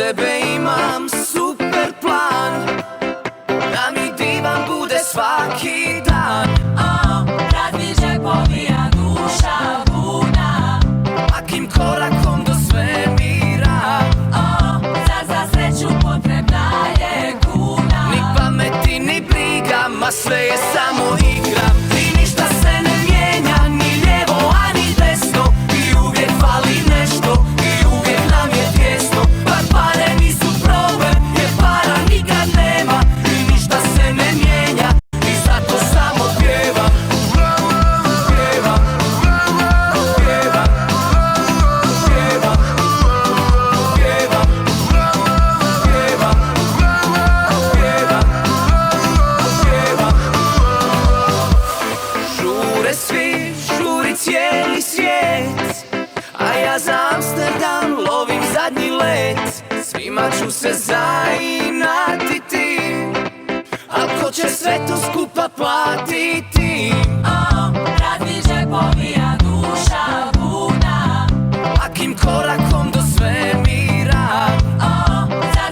tebe imam super plan, da mi divan bude svaki dan. Prazni džepovi, a duša puna, Svakim korakom do svemira. za sreću potrebna je kuna. Ni pameti ni briga, ma sve je samo igra. I ništa se ne mijenja, ni lijevo, a ni desno. I uvijek fali nešto, i uvijek nam je tijesno. Pa pare nisu problem, jer para nikad nema. I ništa se ne mijenja, i zato samo pjevam. Pjevam, pjevam, pjevam, pjevam, pjevam, pjevam, pjevam. Žure svi, žuri cijeli svijet, a ja za Amsterdam lovim zadnji let. Svima ću se zainatiti, al ko će sve to skupa platiti? Prazni džepovi, a duša puna, Svakim korakom do svemira.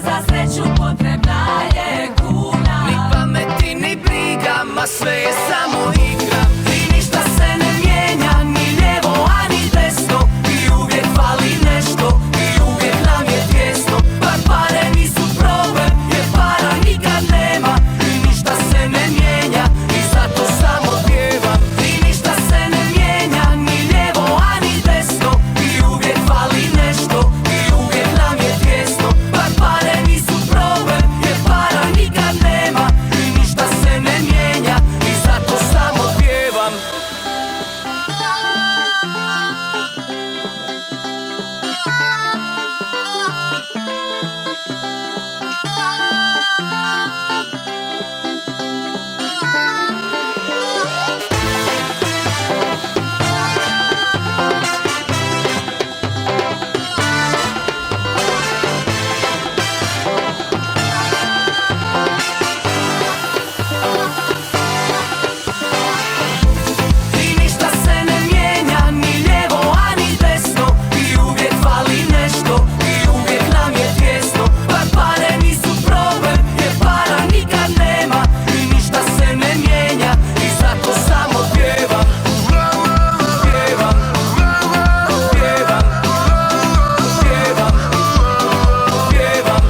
za sreću potrebna je kuna. Ni pameti ni briga, ma sve je samo igra. I ništa se ne mijenja, ni lijevo, a ni desno. I uvijek fali nešto, i uvijek nam je tijesno. Pa pare nisu problem, jer para nikad nema. I ništa se ne mijenja, i zato samo pjevam. I ništa se ne mijenja, ni lijevo, a ni desno. I uvijek fali nešto, i uvijek nam je tijesno. Pa pare nisu problem, jer para nikad nema. I ništa se ne mijenja, i zato samo pjevam. I ništa se ne mijenja, ni lijevo, a ni desno. I uvijek fali nešto, i uvijek nam je tijesno. Pa pare nisu problem, jer para nikad nema. I ništa se ne mijenja, i zato samo pjevam. Pjevam, pjevam, pjevam, pjevam,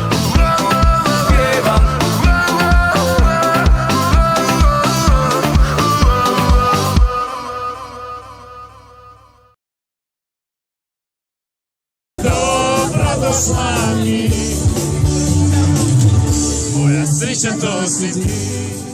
pjevam. Dobrodošla mi, moja sreća to si ti.